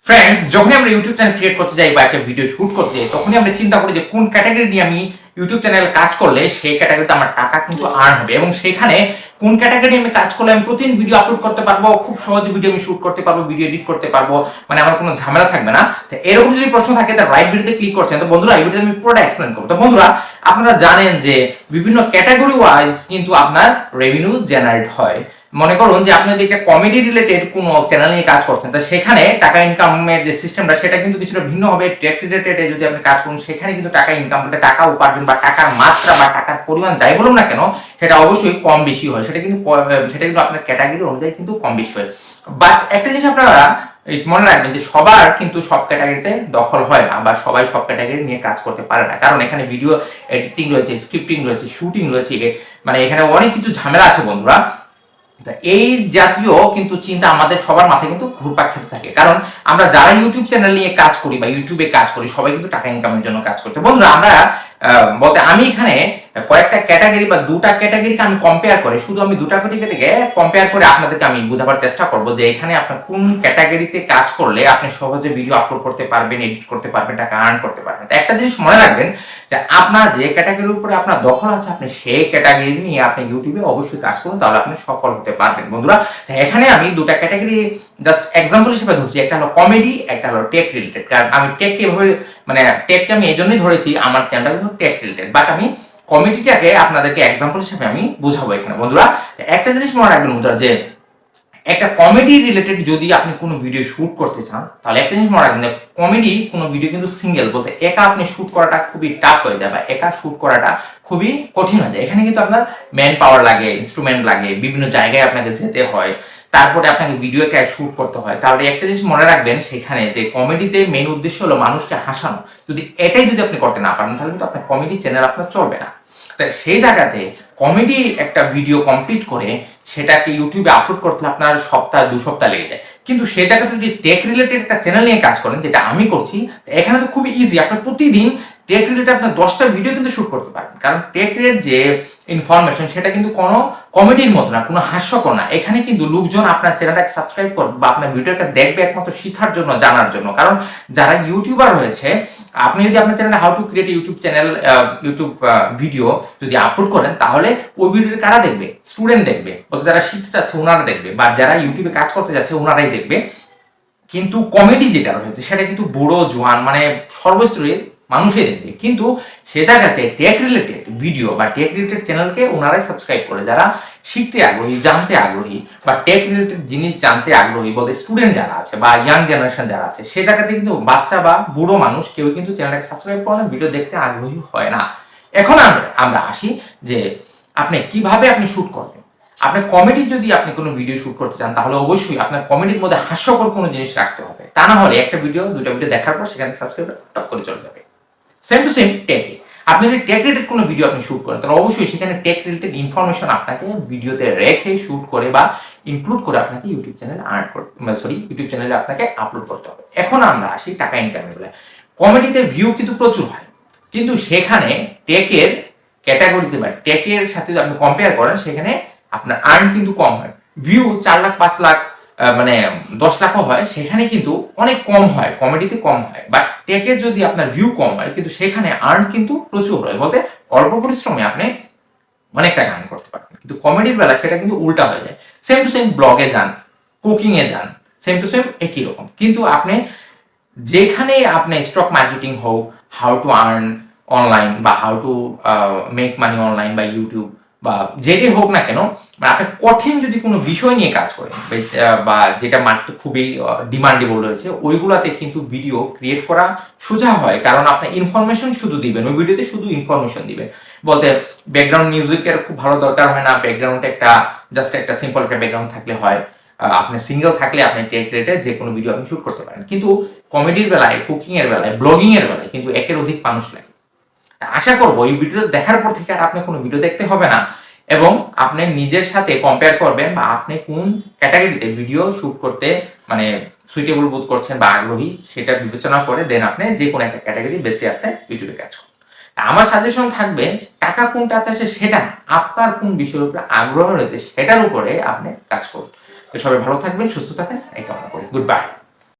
Friends, যখনই আমরা YouTube channel create করতে যাই বা একটা ভিডিও শুট করতে যাই, তখনই আমরা চিন্তা করি যে কোন ক্যাটাগরি নিয়ে আমি ইউটিউব চ্যানেলে কাজ করলে সেই ক্যাটাগরিতে আমার টাকা কিন্তু আর্ন হবে, এবং সেখানে কোন ক্যাটাগরি আমি কাজ করলে আমি প্রতিদিন ভিডিও আপলোড করতে পারবো, খুব সহজে ভিডিও আমি শুট করতে পারবো, ভিডিও এডিট করতে পারবো, মানে আমার কোনো ঝামেলা থাকবে না। তো এরকম যদি প্রশ্ন থাকে, তাহলে রাইট ভিডিওতে ক্লিক করছেন। তো বন্ধুরা, এই ভিডিওতে আমি পুরোটা এক্সপ্লেন করবো। তো বন্ধুরা, আপনারা জানেন যে বিভিন্ন ক্যাটাগরি ওয়াইজ কিন্তু আপনার রেভিনিউ জেনারেট হয়। মনে করুন যে আপনি যদি একটা কমেডি রিলেটেড কোনো চ্যানেল নিয়ে কাজ করছেন, তো সেখানে টাকা ইনকামের যে সিস্টেমটা সেটা কিন্তু কিছুটা ভিন্ন হবে। টেক রিলেটেড যদি আপনি কাজ করুন, সেখানে কিন্তু টাকা ইনকাম বলতে টাকা উপার্জন বা টাকার মাত্রা বা টাকার পরিমাণ যাই বলুন না কেন, সেটা অবশ্যই কম বেশি হয়। সেটা কিন্তু আপনার ক্যাটাগরি অনুযায়ী কিন্তু কম বেশি হয়। বাট একটা জিনিস আপনারা মনে রাখবেন যে সবার কিন্তু সব ক্যাটাগরিতে দখল হয় না, বা সবাই সব ক্যাটাগরি নিয়ে কাজ করতে পারে না। কারণ এখানে ভিডিও এডিটিং রয়েছে, স্ক্রিপ্টিং রয়েছে, শুটিং রয়েছে, মানে এখানে অনেক কিছু ঝামেলা আছে বন্ধুরা। এই জাতীয় কিন্তু চিন্তা আমাদের সবার মাথায় কিন্তু ঘুরপাক খেতে থাকে। কারণ আমরা যারা ইউটিউব চ্যানেল নিয়ে কাজ করি বা ইউটিউবে কাজ করি, সবাই কিন্তু টাকা ইনকামের জন্য কাজ করতে। বন্ধুরা, আমরা বলতে আমি এখানে কয়েকটা ক্যাটাগরি বা দুটা ক্যাটাগরিকে আমি কম্পেয়ার করে, শুধু আমি দুটা ক্যাটাগরিকে কম্পেয়ার করে আপনাদেরকে আমি বোঝাবার চেষ্টা করব যে এখানে আপনার কোন ক্যাটাগরিতে কাজ করলে আপনি সহজে ভিডিও আপলোড করতে পারবেন, এডিট করতে পারবেন, টাকা আর্ন করতে পারবেন। তো একটা জিনিস মনে রাখবেন যে আপনার যে ক্যাটাগরির উপরে আপনার দখল আছে, আপনি সেই ক্যাটাগরি নিয়ে আপনি ইউটিউবে অবশ্যই কাজ করুন, তাহলে আপনি সফল হতে পারবেন। বন্ধুরা, এখানে আমি দুটা ক্যাটাগরি জাস্ট এক্সাম্পল হিসেবে ধরছি। একটা হলো কমেডি, একটা হলো টেক রিলেটেড। কারণ আমি টেককে এভাবে মানে টেককে আমি এই জন্যই ধরেছি, আমার চ্যানেলটা কিন্তু টেক রিলেটেড, বাট আমি কমেডিটাকে আপনাদেরকে এক্সাম্পল হিসেবে আমি বুঝাবো এখানে। বন্ধুরা, একটা জিনিস মনে রাখবেন বন্ধুরা, যে একটা কমেডি রিলেটেড যদি আপনি কোনো ভিডিও শুট করতে চান, তাহলে একটা জিনিস মনে রাখবেন, কমেডি কোনো ভিডিও কিন্তু সিঙ্গেল বলতে একা আপনি শুট করাটা খুবই টাফ হয়ে যায়, বা একা শুট করাটা খুবই কঠিন হয়ে যায়। এখানে কিন্তু আপনার ম্যান পাওয়ার লাগে, ইনস্ট্রুমেন্ট লাগে, বিভিন্ন জায়গায় আপনাকে যেতে হয়, তারপরে আপনাকে ভিডিওকে শুট করতে হয়। তাহলে একটা জিনিস মনে রাখবেন সেখানে, যে কমেডিতে মেইন উদ্দেশ্য হলো মানুষকে হাসানো। যদি এটাই যদি আপনি করতে না পারেন, তাহলে কিন্তু আপনার কমেডি চ্যানেল আপনার চলবে না। তাই সেই জায়গাতে কমেডি একটা ভিডিও কমপ্লিট করে সেটাকে ইউটিউবে আপলোড করতে আপনার সপ্তাহ 2 সপ্তাহ লেগে যায়। কিন্তু সেই জায়গাতে যদি টেক রিলেটেড একটা চ্যানেল নিয়ে কাজ করেন, যেটা আমি করছি, এখানে তো খুবই ইজি। আপনার প্রতিদিন টেক রিলেটেড আপনার 10টা ভিডিও কিন্তু শুট করতে পারবেন। কারণ টেক রিলেটেড যে ইনফরমেশন, সেটা কিন্তু কোনো কমেডির মতো না, কোনো হাস্যকর না। এখানে কিন্তু লোকজন আপনার চ্যানেলটাকে সাবস্ক্রাইব করবে বা আপনার ভিডিওটা দেখবে একমাত্র শেখার জন্য, জানার জন্য। কারণ যারা ইউটিউবার রয়েছে, আপনি যদি আপনার চ্যানেলে how to create YouTube channel, YouTube video যদি আপলোড করেন, তাহলে ওই ভিডিওটি কারা দেখবে? স্টুডেন্ট দেখবে, বলতে যারা শিখতে চাচ্ছে ওনারা দেখবে, বা যারা ইউটিউবে কাজ করতে যাচ্ছে ওনারাই দেখবে। কিন্তু কমেডি যেটা রয়েছে, সেটা কিন্তু বুড়ো জোয়ান মানে সর্বস্তরের মানুষই দেখবে। কিন্তু সে জায়গাতে টেক রিলেটেড ভিডিও বা টেক রিলেটেড চ্যানেলকে ওনারাই সাবস্ক্রাইব করে, যারা শিখতে আগ্রহী, জানতে আগ্রহী, বা টেক রিলেটেড জিনিস জানতে আগ্রহী, বলতে স্টুডেন্ট যারা আছে বা ইয়াং জেনারেশন যারা আছে, সে জায়গাতে কিন্তু বাচ্চা বা বুড়ো মানুষ কেউ কিন্তু চ্যানেলটাকে সাবস্ক্রাইব করে না, ভিডিও দেখতে আগ্রহী হয় না। এখন আমরা আসি যে আপনি কিভাবে আপনি শুট করবেন। আপনার কমেডি যদি আপনি কোনো ভিডিও শুট করতে চান, তাহলে অবশ্যই আপনার কমেডির মধ্যে হাস্যকর কোনো জিনিস রাখতে হবে। তা না হলে একটা ভিডিও, দুটো ভিডিও দেখার পর সেখানে সাবস্ক্রাইব টপ করে চলে যাবে। সেম টু সেম টেকে, আপনি যদি টেক রিলেটেড কোনো ভিডিও আপনি শুট করেন, তাহলে অবশ্যই সেখানে টেক রিলেটেড ইনফরমেশন আপনাকে ভিডিওতে রেখে শুট করে বা ইনক্লুড করে আপনাকে ইউটিউব চ্যানেলে ইউটিউব চ্যানেলে আপনাকে আপলোড করতে হবে। এখন আমরা আসি টাকা ইনকামের বেলায়। কমেডিতে ভিউ কিন্তু প্রচুর হয়, কিন্তু সেখানে টেকের ক্যাটাগরিতে বা টেকের সাথে যদি আপনি কম্পেয়ার করেন, সেখানে আপনার আর্ন কিন্তু কম হয়। ভিউ 4 লাখ, 5 লাখ, মানে 10 লাখও হয়, সেখানে কিন্তু অনেক কম হয়, কমেডিতে কম হয়। বাট টেকে যদি আপনার ভিউ কম হয়, কিন্তু সেখানে আর্ন কিন্তু প্রচুর হয়, বলতে অল্প পরিশ্রমে আপনি অনেক টাকা আর্ন করতে পারবেন। কিন্তু কমেডির বেলা সেটা কিন্তু উল্টা হয়ে যায়। সেম টু সেম ব্লগে যান, কুকিং এ যান, সেম টু সেম একই রকম। কিন্তু আপনি যেখানে আপনি স্টক মার্কেটিং হোক, হাউ টু আর্ন অনলাইন, বা how to make money online বা ইউটিউব, বা যেটাই হোক না কেন, আপনি কঠিন যদি কোনো বিষয় নিয়ে কাজ করেন, বা যেটা মার্কেটে খুবই ডিমান্ডেবল রয়েছে, ওইগুলাতে কিন্তু ভিডিও ক্রিয়েট করা সোজা হয়। কারণ আপনি ইনফরমেশন শুধু দিবেন, ওই ভিডিওতে শুধু ইনফরমেশন দিবেন। বলতে ব্যাকগ্রাউন্ড মিউজিকের খুব ভালো দরকার হয় না, ব্যাকগ্রাউন্ড জাস্ট একটা সিম্পল একটা ব্যাকগ্রাউন্ড থাকলে হয়। আপনি সিঙ্গেল থাকলে আপনি টেক রিলেটেড যে কোনো ভিডিও আপনি শুট করতে পারেন। কিন্তু কমেডির বেলায়, কুকিং এর বেলায়, ব্লগিং এর বেলায় কিন্তু একের অধিক মানুষ লাগে। আশা করবো এই ভিডিও দেখার পর থেকে আর আপনি কোনো ভিডিও দেখতে হবে না, এবং আপনি নিজের সাথে কম্পেয়ার করবেন, বা আপনি কোন ক্যাটাগরিতে ভিডিও শুট করতে মানে সুইটেবল বোধ করছেন বা আগ্রহী, সেটা বিবেচনা করে দেন আপনি যে কোনো একটা ক্যাটাগরি বেছে আপনি ইউটিউবে কাজ করুন। আমার সাজেশন থাকবে, টাকা কোনটাতে আসে সেটা না, আপনার কোন বিষয়ের উপরে আগ্রহ রয়েছে সেটার উপরে আপনি কাজ করুন। তো সবাই ভালো থাকবেন, সুস্থ থাকেন, এই কামনা করি। Good bye.